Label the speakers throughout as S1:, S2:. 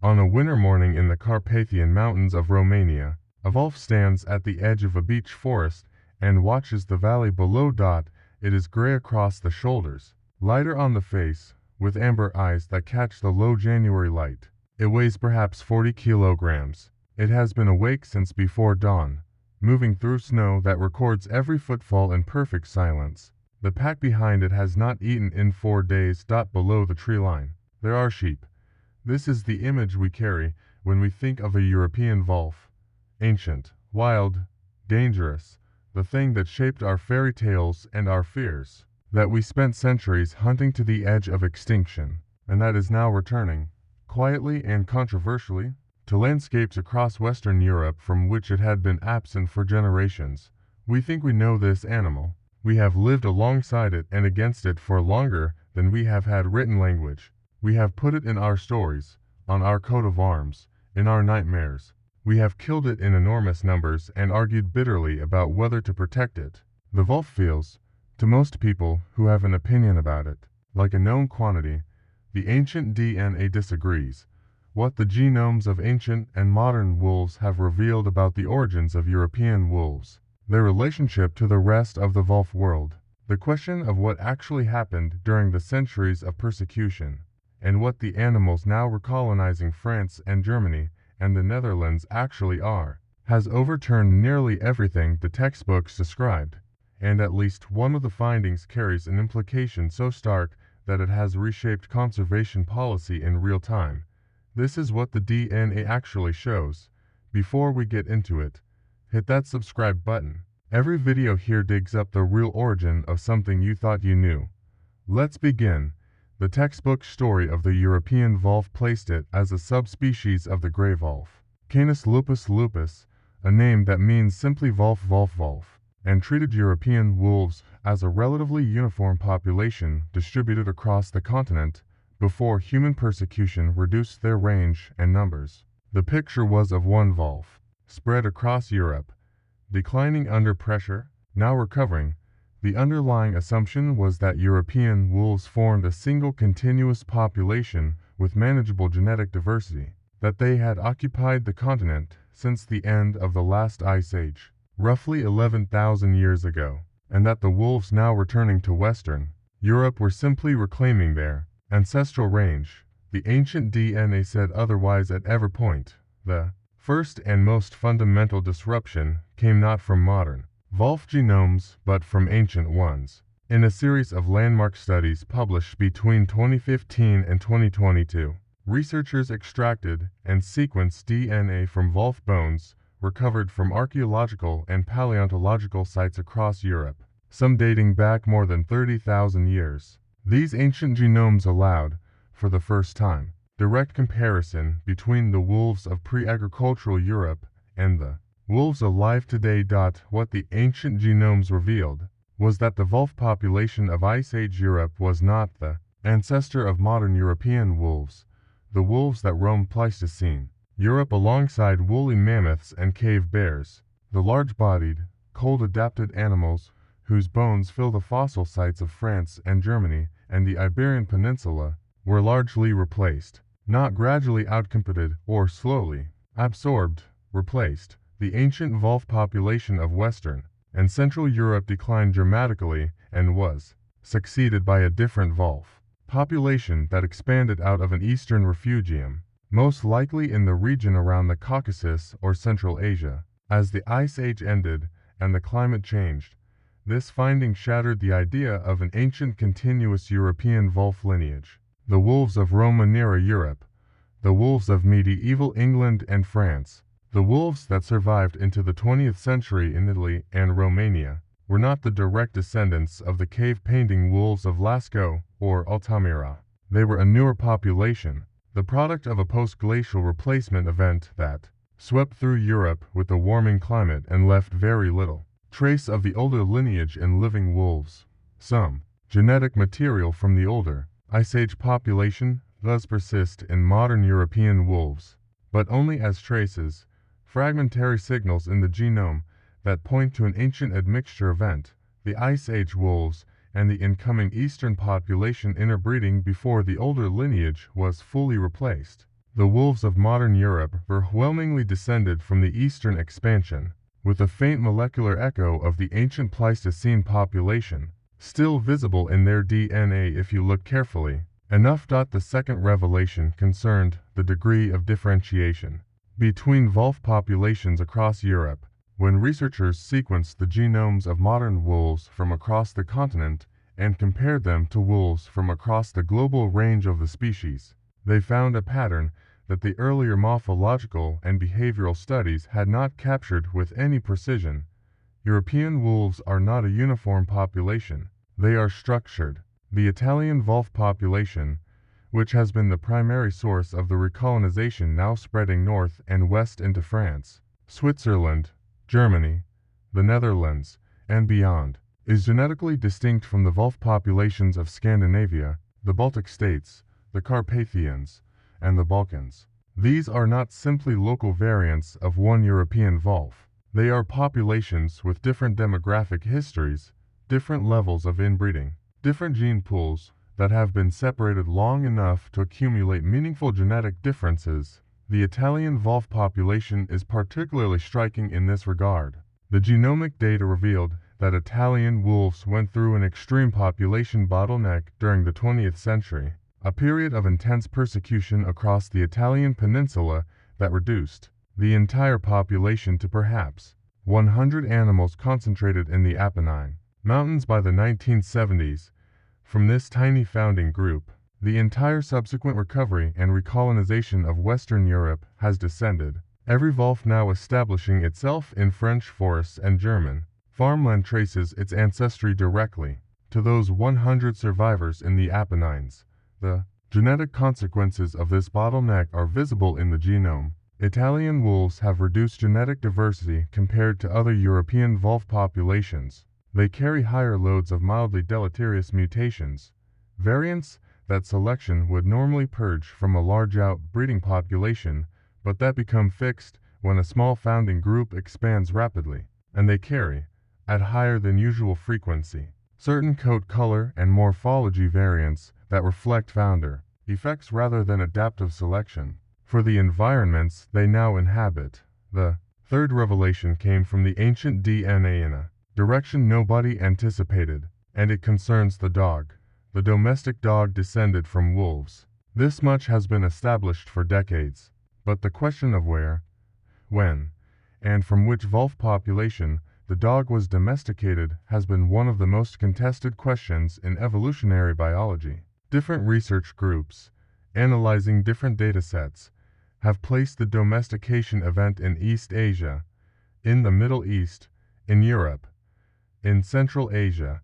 S1: On a winter morning in the Carpathian Mountains of Romania, a wolf stands at the edge of a beech forest and watches the valley below. It is gray across the shoulders, lighter on the face, with amber eyes that catch the low January light. It weighs perhaps 40 kilograms. It has been awake since before dawn, moving through snow that records every footfall in perfect silence. The pack behind it has not eaten in 4 days. Below the tree line, there are sheep. This is the image we carry when we think of a European wolf. Ancient, wild, dangerous, the thing that shaped our fairy tales and our fears, that we spent centuries hunting to the edge of extinction, and that is now returning, quietly and controversially, to landscapes across Western Europe from which it had been absent for generations. We think we know this animal. We have lived alongside it and against it for longer than we have had written language. We have put it in our stories, on our coat of arms, in our nightmares. We have killed it in enormous numbers and argued bitterly about whether to protect it. The wolf feels, to most people who have an opinion about it, like a known quantity. The ancient DNA disagrees. What the genomes of ancient and modern wolves have revealed about the origins of European wolves, their relationship to the rest of the wolf world, the question of what actually happened during the centuries of persecution, and what the animals now recolonizing France and Germany and the Netherlands actually are, has overturned nearly everything the textbooks described, and at least one of the findings carries an implication so stark that it has reshaped conservation policy in real time. This is what the DNA actually shows. Before we get into it, hit that subscribe button. Every video here digs up the real origin of something you thought you knew. Let's begin. The textbook story of the European wolf placed it as a subspecies of the gray wolf, Canis lupus lupus, a name that means simply wolf wolf wolf, and treated European wolves as a relatively uniform population distributed across the continent before human persecution reduced their range and numbers. The picture was of one wolf, spread across Europe, declining under pressure, now recovering. The underlying assumption was that European wolves formed a single continuous population with manageable genetic diversity, that they had occupied the continent since the end of the last ice age, roughly 11,000 years ago, and that the wolves now returning to Western Europe were simply reclaiming their ancestral range. The ancient DNA said otherwise at every point. The first and most fundamental disruption came not from modern wolf genomes, but from ancient ones. In a series of landmark studies published between 2015 and 2022, researchers extracted and sequenced DNA from wolf bones recovered from archaeological and paleontological sites across Europe, some dating back more than 30,000 years. These ancient genomes allowed, for the first time, direct comparison between the wolves of pre-agricultural Europe and the wolves alive today. What the ancient genomes revealed was that the wolf population of Ice Age Europe was not the ancestor of modern European wolves, the wolves that roamed Pleistocene Europe alongside woolly mammoths and cave bears, the large-bodied, cold-adapted animals whose bones fill the fossil sites of France and Germany and the Iberian Peninsula, were largely replaced, not gradually outcompeted or slowly absorbed, replaced. The ancient wolf population of Western and Central Europe declined dramatically and was succeeded by a different wolf population that expanded out of an eastern refugium, most likely in the region around the Caucasus or Central Asia. As the Ice Age ended and the climate changed, this finding shattered the idea of an ancient continuous European wolf lineage. The wolves of Roman-era Europe, the wolves of medieval England and France, the wolves that survived into the 20th century in Italy and Romania, were not the direct descendants of the cave-painting wolves of Lascaux or Altamira. They were a newer population, the product of a post-glacial replacement event that swept through Europe with a warming climate and left very little trace of the older lineage in living wolves. Some genetic material from the older Ice Age population does persist in modern European wolves, but only as traces, fragmentary signals in the genome that point to an ancient admixture event, the Ice Age wolves and the incoming eastern population interbreeding before the older lineage was fully replaced. The wolves of modern Europe were overwhelmingly descended from the eastern expansion, with a faint molecular echo of the ancient Pleistocene population, still visible in their DNA if you look carefully. Enough. The second revelation concerned the degree of differentiation between wolf populations across Europe. When researchers sequenced the genomes of modern wolves from across the continent and compared them to wolves from across the global range of the species, they found a pattern that the earlier morphological and behavioral studies had not captured with any precision. European wolves are not a uniform population. They are structured. The Italian wolf population, which has been the primary source of the recolonization now spreading north and west into France, Switzerland, Germany, the Netherlands, and beyond, is genetically distinct from the wolf populations of Scandinavia, the Baltic states, the Carpathians, and the Balkans. These are not simply local variants of one European wolf. They are populations with different demographic histories, different levels of inbreeding, different gene pools that have been separated long enough to accumulate meaningful genetic differences. The Italian wolf population is particularly striking in this regard. The genomic data revealed that Italian wolves went through an extreme population bottleneck during the 20th century, a period of intense persecution across the Italian peninsula that reduced the entire population to perhaps 100 animals concentrated in the Apennine Mountains by the 1970s. From this tiny founding group, the entire subsequent recovery and recolonization of Western Europe has descended, every wolf now establishing itself in French forests and German farmland traces its ancestry directly to those 100 survivors in the Apennines. The genetic consequences of this bottleneck are visible in the genome. Italian wolves have reduced genetic diversity compared to other European wolf populations. They carry higher loads of mildly deleterious mutations, variants that selection would normally purge from a large outbreeding population, but that become fixed when a small founding group expands rapidly, and they carry, at higher than usual frequency, certain coat color and morphology variants that reflect founder effects rather than adaptive selection for the environments they now inhabit. The third revelation came from the ancient DNA in a direction nobody anticipated, and it concerns the dog. The domestic dog descended from wolves. This much has been established for decades, but the question of where, when, and from which wolf population the dog was domesticated has been one of the most contested questions in evolutionary biology. Different research groups, analyzing different datasets, have placed the domestication event in East Asia, in the Middle East, in Europe, in Central Asia,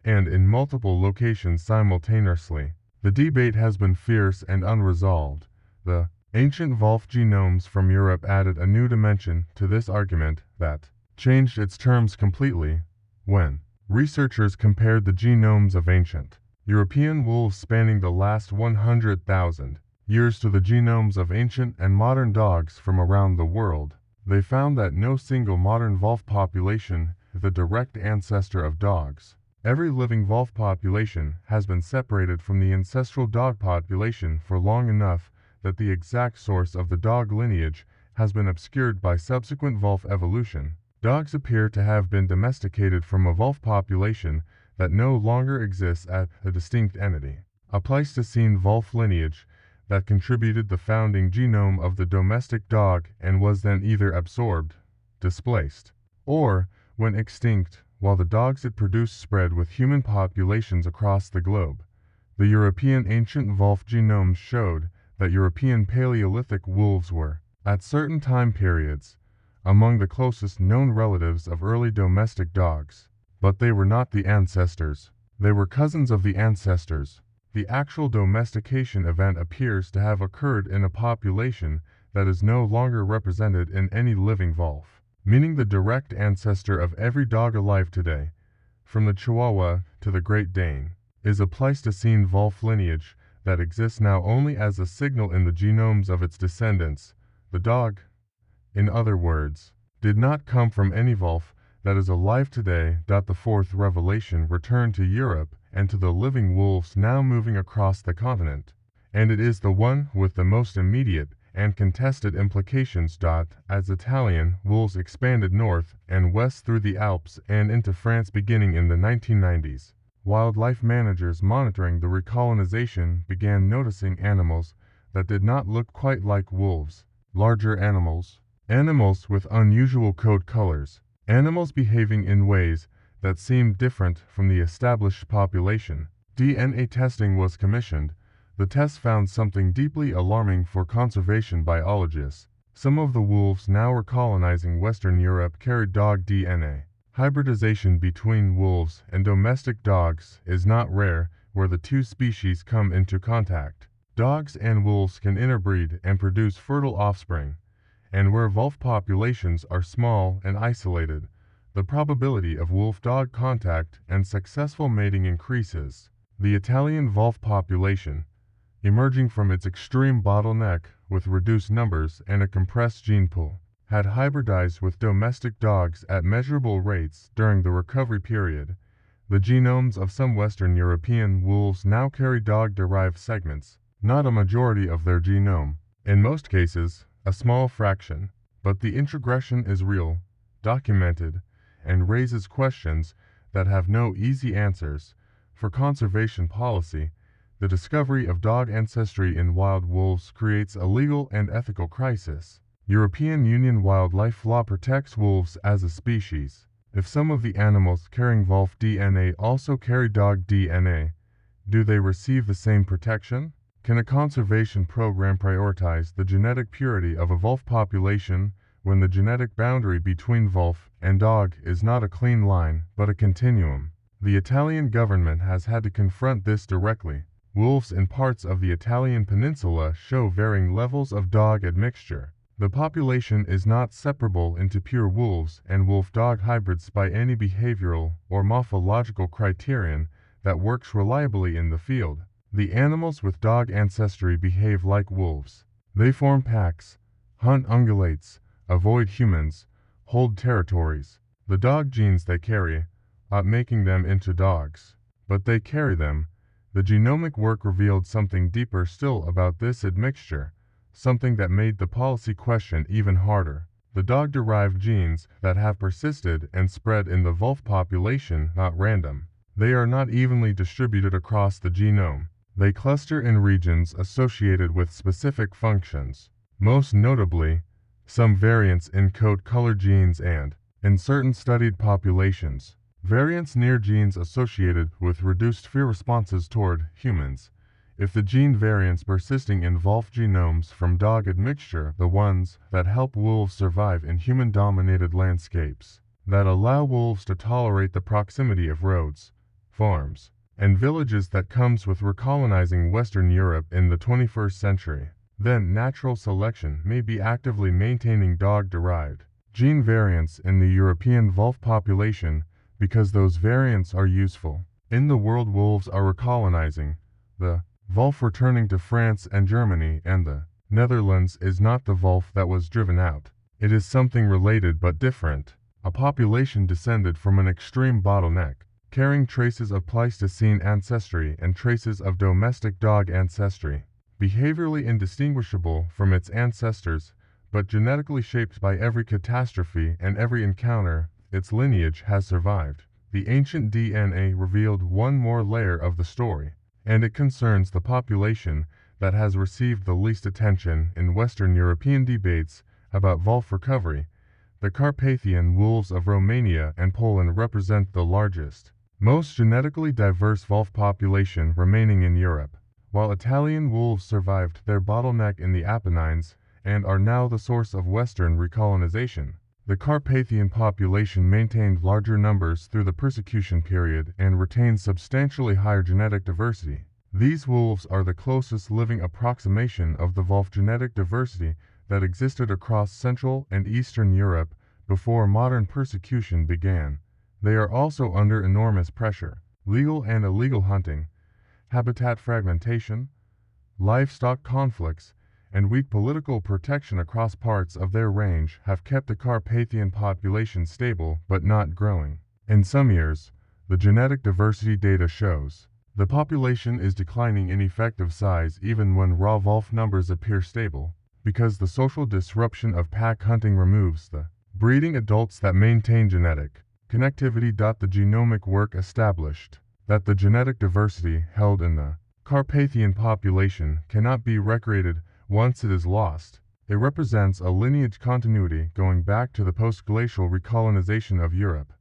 S1: and in multiple locations simultaneously. The debate has been fierce and unresolved. The ancient wolf genomes from Europe added a new dimension to this argument that changed its terms completely when researchers compared the genomes of ancient European wolves spanning the last 100,000 years to the genomes of ancient and modern dogs from around the world. They found that no single modern wolf population is the direct ancestor of dogs. Every living wolf population has been separated from the ancestral dog population for long enough that the exact source of the dog lineage has been obscured by subsequent wolf evolution. Dogs appear to have been domesticated from a wolf population that no longer exists as a distinct entity, a Pleistocene wolf lineage that contributed the founding genome of the domestic dog and was then either absorbed, displaced, or went extinct while the dogs it produced spread with human populations across the globe. The European ancient wolf genomes showed that European Paleolithic wolves were, at certain time periods, among the closest known relatives of early domestic dogs. But they were not the ancestors. They were cousins of the ancestors. The actual domestication event appears to have occurred in a population that is no longer represented in any living wolf, meaning the direct ancestor of every dog alive today, from the Chihuahua to the Great Dane, is a Pleistocene wolf lineage that exists now only as a signal in the genomes of its descendants. The dog, in other words, did not come from any wolf that is alive today. The fourth revelation returned to Europe and to the living wolves now moving across the continent, and it is the one with the most immediate and contested implications. As Italian wolves expanded north and west through the Alps and into France beginning in the 1990s, wildlife managers monitoring the recolonization began noticing animals that did not look quite like wolves. Larger animals, animals with unusual coat colors, animals behaving in ways that seemed different from the established population. DNA testing was commissioned. The test found something deeply alarming for conservation biologists. Some of the wolves now recolonizing Western Europe carried dog DNA. Hybridization between wolves and domestic dogs is not rare where the two species come into contact. Dogs and wolves can interbreed and produce fertile offspring, and where wolf populations are small and isolated, the probability of wolf-dog contact and successful mating increases. The Italian wolf population, emerging from its extreme bottleneck with reduced numbers and a compressed gene pool, had hybridized with domestic dogs at measurable rates during the recovery period. The genomes of some Western European wolves now carry dog-derived segments, not a majority of their genome. In most cases, a small fraction, but the introgression is real, documented, and raises questions that have no easy answers. For conservation policy, the discovery of dog ancestry in wild wolves creates a legal and ethical crisis. European Union wildlife law protects wolves as a species. If some of the animals carrying wolf DNA also carry dog DNA, do they receive the same protection? Can a conservation program prioritize the genetic purity of a wolf population when the genetic boundary between wolf and dog is not a clean line but a continuum? The Italian government has had to confront this directly. Wolves in parts of the Italian peninsula show varying levels of dog admixture. The population is not separable into pure wolves and wolf-dog hybrids by any behavioral or morphological criterion that works reliably in the field. The animals with dog ancestry behave like wolves. They form packs, hunt ungulates, avoid humans, hold territories. The dog genes they carry, making them into dogs. But they carry them. The genomic work revealed something deeper still about this admixture, something that made the policy question even harder. The dog-derived genes that have persisted and spread in the wolf population not random. They are not evenly distributed across the genome. They cluster in regions associated with specific functions. Most notably, some variants in coat color genes and, in certain studied populations, variants near genes associated with reduced fear responses toward humans. If the gene variants persisting in wolf genomes from dog admixture, the ones that help wolves survive in human-dominated landscapes, that allow wolves to tolerate the proximity of roads, farms, and villages that comes with recolonizing Western Europe in the 21st century, then natural selection may be actively maintaining dog-derived gene variants in the European wolf population because those variants are useful. In the world wolves are recolonizing, the wolf returning to France and Germany and the Netherlands is not the wolf that was driven out. It is something related but different, a population descended from an extreme bottleneck, carrying traces of Pleistocene ancestry and traces of domestic dog ancestry, behaviorally indistinguishable from its ancestors, but genetically shaped by every catastrophe and every encounter. Its lineage has survived. The ancient DNA revealed one more layer of the story, and it concerns the population that has received the least attention in Western European debates about wolf recovery. The Carpathian wolves of Romania and Poland represent the largest, most genetically diverse wolf population remaining in Europe, while Italian wolves survived their bottleneck in the Apennines and are now the source of Western recolonization. The Carpathian population maintained larger numbers through the persecution period and retained substantially higher genetic diversity. These wolves are the closest living approximation of the wolf genetic diversity that existed across Central and Eastern Europe before modern persecution began. They are also under enormous pressure. Legal and illegal hunting, habitat fragmentation, livestock conflicts, and weak political protection across parts of their range have kept the Carpathian population stable but not growing. In some years, the genetic diversity data shows The population is declining in effective size even when raw wolf numbers appear stable, because the social disruption of pack hunting removes the breeding adults that maintain genetic connectivity. The genomic work established that the genetic diversity held in the Carpathian population cannot be recreated once it is lost. It represents a lineage continuity going back to the post-glacial recolonization of Europe,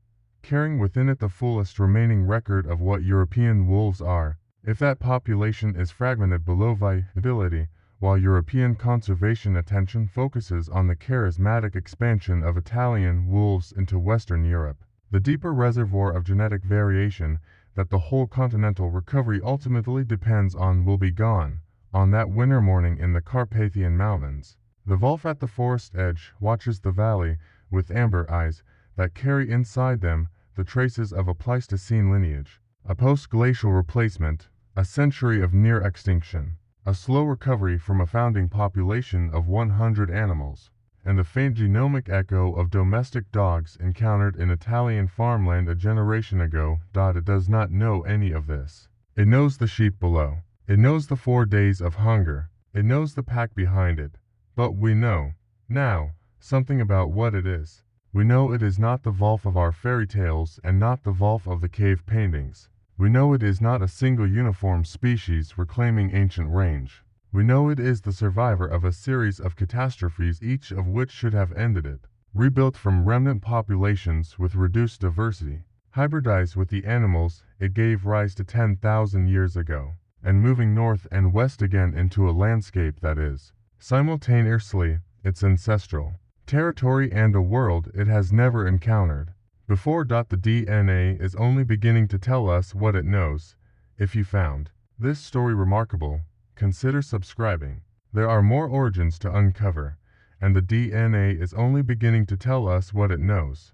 S1: carrying within it the fullest remaining record of what European wolves are. If that population is fragmented below viability, while European conservation attention focuses on the charismatic expansion of Italian wolves into Western Europe, the deeper reservoir of genetic variation that the whole continental recovery ultimately depends on will be gone. On that winter morning in the Carpathian Mountains, the wolf at the forest edge watches the valley with amber eyes that carry inside them the traces of a Pleistocene lineage, a post-glacial replacement, a century of near extinction, a slow recovery from a founding population of 100 animals, and the faint genomic echo of domestic dogs encountered in Italian farmland a generation ago. It does not know any of this. It knows the sheep below. It knows the 4 days of hunger. It knows the pack behind it. But we know, now, something about what it is. We know it is not the wolf of our fairy tales and not the wolf of the cave paintings. We know it is not a single uniform species reclaiming ancient range. We know it is the survivor of a series of catastrophes, each of which should have ended it. Rebuilt from remnant populations with reduced diversity, hybridized with the animals it gave rise to 10,000 years ago, and moving north and west again into a landscape that is, simultaneously, its ancestral territory and a world it has never encountered before. The DNA is only beginning to tell us what it knows. If you found this story remarkable, consider subscribing. There are more origins to uncover, and the DNA is only beginning to tell us what it knows.